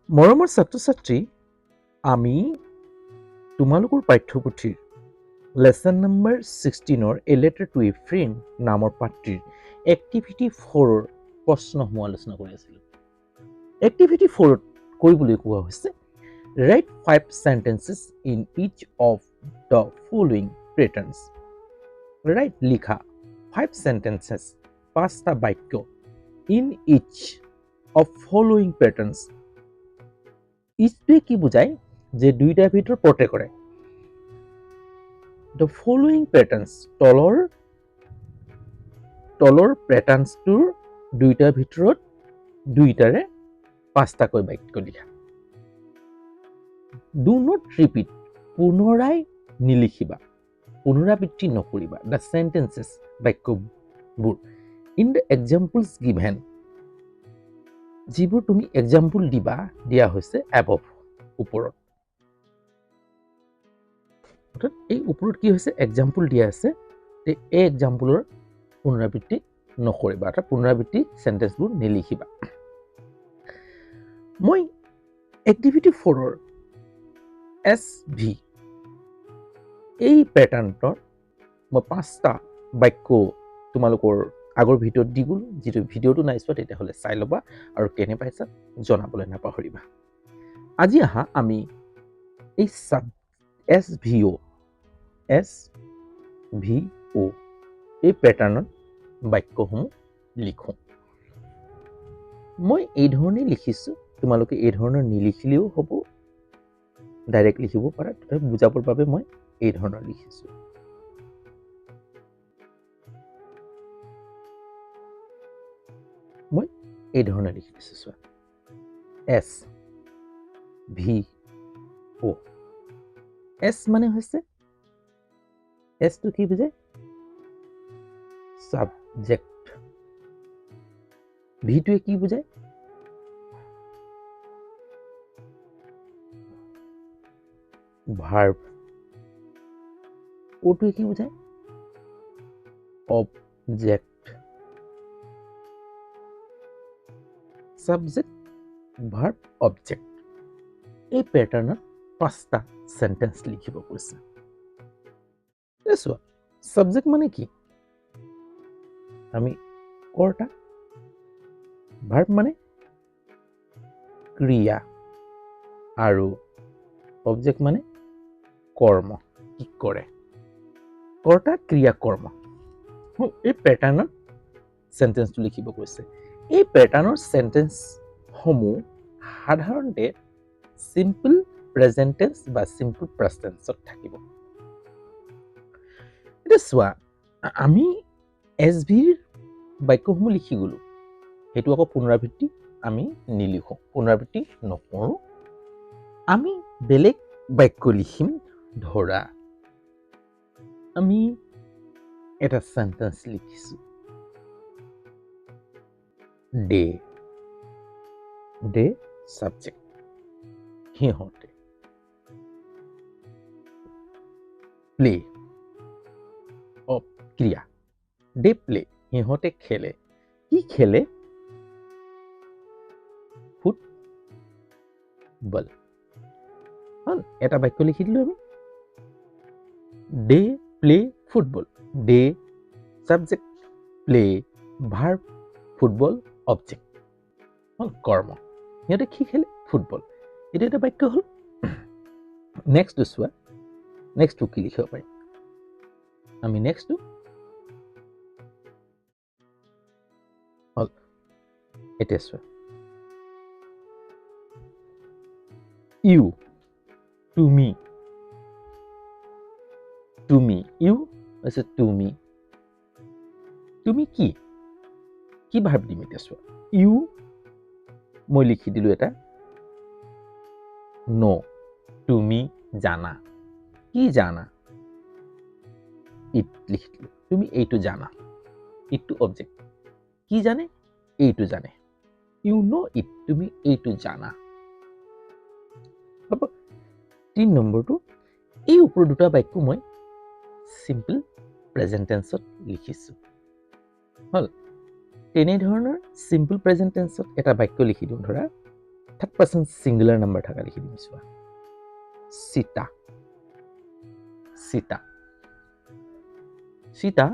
মৰমৰ ছাত্ৰ-ছাত্ৰী, আমি তোমালোকৰ পাঠ্যপুথিৰ lesson number 16 a letter to A friend নামৰ পাঠটিৰ এক্টিভিটি 4 প্ৰশ্নসমূহ আলোচনা কৰি আছিলোঁ। এক্টিভিটি 4 কৰিবলৈ কোৱা হৈছে write 5 sentences in each of the following patterns. Write লিখা 5 sentences 5টা বাক্য in each of following patterns. ইচটোৱে কি বুজায় যে দুইটাৰ ভিতৰত প্ৰত্যেকৰে the following patterns তলৰ পেটাৰ্নছটোৰ দুইটাৰ ভিতৰত দুইটাৰে 5টাকৈ বাক্য লিখা। do not repeat পুনৰাই নিলিখিবা, পুনৰাবৃত্তি নকৰিবা the sentences বাক্যবোৰ in the examples given যিবোৰ তুমি এক্সাম্পল দিয়া হৈছে above ওপৰত। অৰ্থাৎ এই ওপৰত কি হৈছে এক্সাম্পল দিয়া আছে এই এক্সাম্পলৰ পুনৰাবৃত্তি নকৰিবা, অৰ্থাৎ পুনৰাবৃত্তি সেন্টেন্সবোৰ নিলিখিবা। মই এক্টিভিটি 4ৰ SV এই পেটাৰ্ণৰ মই 5টা বাক্য তোমালোকৰ আগৰ ভিডিঅ'ত দি গ'লো। যিটো ভিডিঅ'টো নাই চোৱা তেতিয়াহ'লে চাই ল'বা আৰু কেনে পাইছা জনাবলৈ নাপাহৰিবা। আজি আহা আমি এই SVO এই পেটাৰ্ণত বাক্যসমূহ লিখো। মই এই ধৰণে লিখিছো, তোমালোকে এই ধৰণৰ নিলিখিলেও হ'ব, ডাইৰেক্ট লিখিব পাৰা, তথাপি বুজাবৰ বাবে মই এই ধৰণৰ লিখিছো। মই এই ধৰণে লিখি দিছো চোৱা SVO। S মানে হৈছে এছটো কি বুজায় সাবজেক্ট, ভিটোৱে কি বুজায় ভাৰ্ব, ওটোৱে কি বুজায় অবজেক্ট। সাবজেক্ট ভাৰ্ব অবজেক্ট এই পেটাৰ্ণত 5টা সেন্টেন্স লিখিব কৈছে। চোৱা সাবজেক্ট মানে কি আমি কৰ্তা, ভাৰ্ব মানে ক্ৰিয়া আৰু অবজেক্ট মানে কৰ্ম, কি কৰে, কৰ্তা ক্ৰিয়া কৰ্ম। এই পেটাৰ্ণত সেন্টেন্সটো লিখিব কৈছে। এই পেটাৰ্ণৰ সেন্টেন্স সমূহ সাধাৰণতে সিম্পল প্ৰেজেন্ট টেন্স বা সিম্পল পাষ্ট টেন্সত থাকিব। এতিয়া চোৱা আমি SVৰ বাক্যসমূহ লিখি গলো, সেইটো আকৌ পুনৰাবৃত্তি আমি নিলিখো, পুনৰাবৃত্তি নকৰো। আমি বেলেগ বাক্য লিখিম। ধৰা আমি এটা সেন্টেন্স লিখিছো ডে সাবজেক্ট, সিহঁতে প্লে ক্ৰিয়া, ডে প্লে সিহঁতে খেলে, কি খেলে ফুটবল। এটা বাক্য লিখি দিলো আমি day play football, day subject, play verb, football object, কৰ্ম, সিহঁতে কি খেলে ফুটবল। এইটো এটা বাক্য হ'ল। নেক্সট চোৱা নেক্সটটো কি লিখিব পাৰিম আমি, নেক্সটটো হ'ল এতিয়া চোৱা ইউ তুমি, ইউ হৈছে তুমি, তুমি কি ভাৰ্ব দিম এতিয়া চোৱা ইউ মই লিখি দিলো এটা নো, তুমি জানা, কি জানা, ইট লিখি দিলো, তুমি এইটো জানা, ইটটো অবজেক্ট, কি জানে এইটো জানে, ইউ নো ইট, তুমি এইটো জানা। 3 নম্বৰটো এই ওপৰৰ দুটা বাক্য মই সিম্পল প্ৰেজেন্ট টেন্সত লিখিছো। হ'ল তেনেধৰণৰ সিম্পল প্ৰেজেন্ট টেন্সত এটা বাক্য লিখি দিওঁ। ধৰা থাৰ্ড পাৰ্চন ছিংগুলাৰ নাম্বাৰ থকা লিখি দিম চোৱা সীতা সীতা সীতা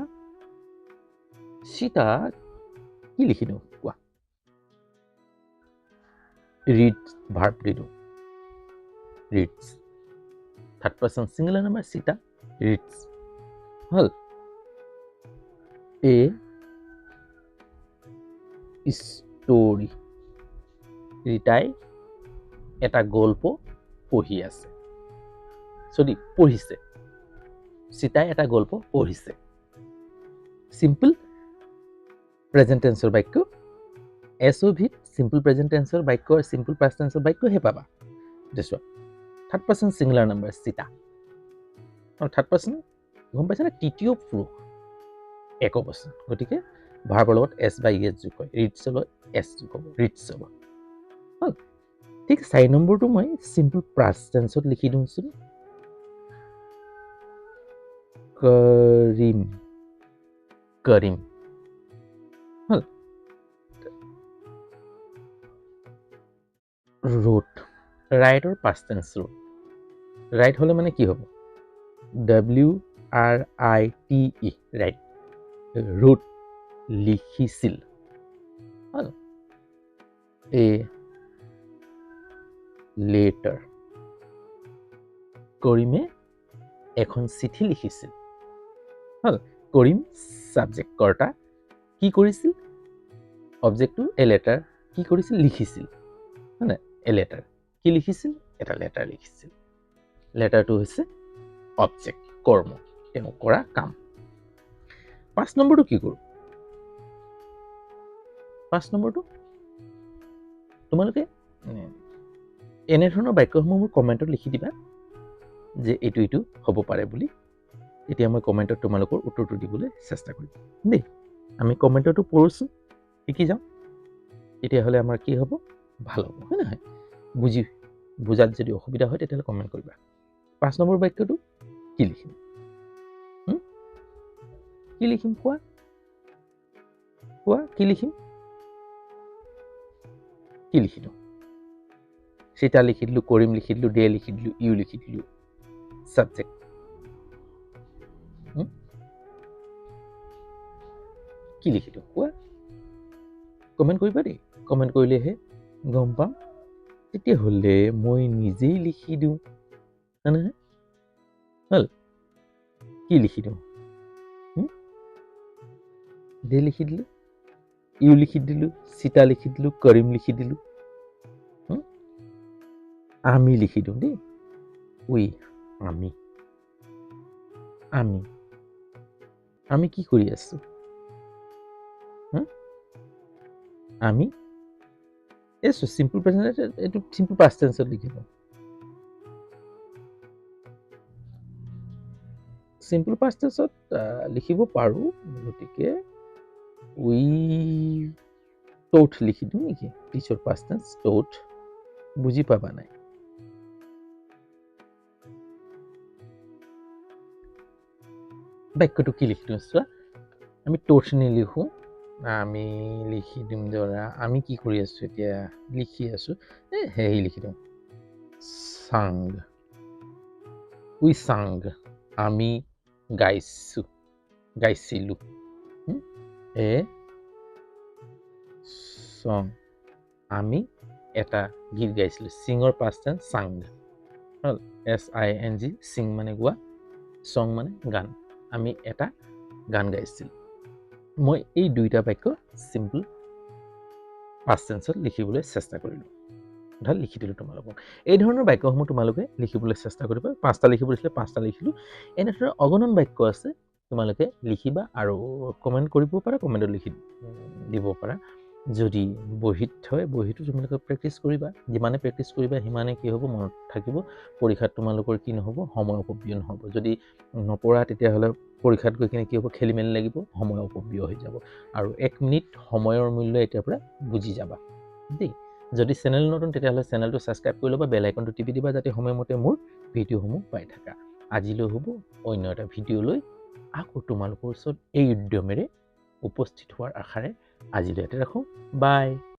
সীতা কি লিখি দিওঁ কোৱা ৰিডছ ভাৰ্ব দি দিওঁ reads third person singular number Sita reads হল এ ষ্টৰি ৰীতাই এটা গল্প পঢ়ি আছে যদি পঢ়িছে সীতাই এটা গল্প পঢ়িছে সিম্পল প্ৰেজেন্ট টেন্সৰ বাক্য এছঅভিত সিম্পল প্ৰেজেন্ট টেন্সৰ বাক্য আৰু সিম্পল পাষ্ট টেন্সৰ বাক্য হে পাবা দেখোৱা third person singular number Sita আৰু থাৰ্ড পাৰ্চন গম পাইছা না তৃতীয় পুৰুষ একবচন গতিকে ভাৰ্বৰ লগত এছ বা ইএছ যোগ হয় ৰিডছ লগত এছ যোগ হ'ব ৰিডছ হ'ব হল ঠিক 4 নম্বৰটো মই সিম্পল পাষ্ট টেন্সত লিখি দিওঁচোন কৰিম কৰিম হল ৰোট ৰাইটৰ পাষ্ট টেন্স ৰোট ৰাইট হলে মানে কি হ'ব WRITE ৰাইট ৰোট লিখিছিল হল এ লেটাৰ কৰিমে এখন চিঠি লিখিছিল হল কৰিম সাবজেক্ট কৰ্তা কি কৰিছিল অবজেক্টটো এ লেটাৰ কি কৰিছিল লিখিছিল মানে এ লেটাৰ কি লিখিছিল এটা লেটাৰ লিখিছিল লেটাৰটো হৈছে অবজেক্ট কৰ্ম তেওঁ কৰা কাম 5 নম্বৰটো কি কৰোঁ 5 নম্বৰটো তোমালোকে এনে ধৰণৰ বাক্যসমূহ মোৰ কমেন্টত লিখি দিবা যে এইটো হ'ব পাৰে বুলি এতিয়া মই কমেন্টত তোমালোকৰ উত্তৰটো দিবলৈ চেষ্টা কৰিম দেই আমি কমেন্টটো পঢ়িছো শিকি যাওঁ এতিয়া হলে আমাৰ কি হ'ব ভাল হ'ব হয় নহয় বুজাত যদি অসুবিধা হয় তেতিয়াহলে কমেন্ট কৰিবা 5 নম্বৰ বাক্যটো কি লিখিম কোৱা কি লিখিম কি লিখি দিওঁ সীতা লিখি দিলোঁ কৰিম লিখি দিলোঁ দে লিখি দিলোঁ ইউ লিখি দিলোঁ সাবজেক্ট কি লিখি দিওঁ কোৱা কমেন্ট কৰিবা দেই কমেন্ট কৰিলেহে গম পাম তেতিয়াহ'লে মই নিজেই লিখি দিওঁ নহয় হল কি লিখি দিওঁ দে লিখি দিলোঁ ইউ লিখি দিলোঁ সীতা লিখি দিলোঁ কৰিম লিখি দিলোঁ আমি লিখি দিওঁ দেই উই আমি কি কৰি আছো আমি এসো সিম্পল প্ৰেজেন্ট এটো সিম্পল পাষ্ট টেন্সত লিখিব সিম্পল পাষ্ট টেন্সত লিখিব পাৰো গতিকে উই টট লিখি দিওঁ নেকি টিচাৰ পাষ্ট টেন্স টট বুজি পাবা নাই বাক্যটো কি লিখি দিওঁ চোৱা আমি টট নিলিখো আমি লিখি দিম ধৰা আমি কি কৰি আছো এতিয়া লিখি আছো হেই লিখি দিওঁ উই sang আমি গাইছিলো এ song আমি এটা গীত গাইছিলো সিংৰ পাষ্ট টেন্স sang হল SING sing মানে গোৱা song মানে গান আমি এটা গান গাইছিলো মই এই দুইটা বাক্য সিম্পল পাষ্ট টেন্সত লিখিবলৈ চেষ্টা কৰিলো ধৰ লিখি দিলো তোমালোকক এই ধৰণৰ বাক্যসমূহ তোমালোকে লিখিবলৈ চেষ্টা কৰিবা পাঁচটা লিখিব দিছিলে পাঁচটা লিখিলো এনে ধৰণৰ অগণন বাক্য আছে তোমালোকে লিখিবা আৰু কমেন্ট কৰিব পাৰা কমেন্টত লিখি দিব পাৰা যদি বহিত হয় বহিটো তোমালোকে প্ৰেক্টিছ কৰিবা যিমানে প্ৰেক্টিছ কৰিবা সিমানে কি হ'ব মনত থাকিব পৰীক্ষাত তোমালোকৰ কি নহব সময় অপব্যয় নহব যদি নপৰা তেতিয়াহ'লে পৰীক্ষাত গৈ কিনে কি হ'ব খেলিমেলি লাগিব সময় অপব্যয় হৈ যাব আৰু 1 মিনিট সময়ৰ মূল্য এতিয়াৰ পৰা বুজি যাবা দেই যদি চেনেল নতুন তেতিয়াহ'লে চেনেলটো সাবস্ক্ৰাইব কৰি ল'বা বেল আইকনটো টিপি দিবা যাতে সময়মতে মোৰ ভিডিঅ'সমূহ পাই থাকা আজিলৈ হ'ব অন্য এটা ভিডিঅ' লৈ আকৌ তোমালোকৰ ওচৰত এই উদ্যমেৰে উপস্থিত হোৱাৰ আশাৰে আজিলৈ ৰাখো বাই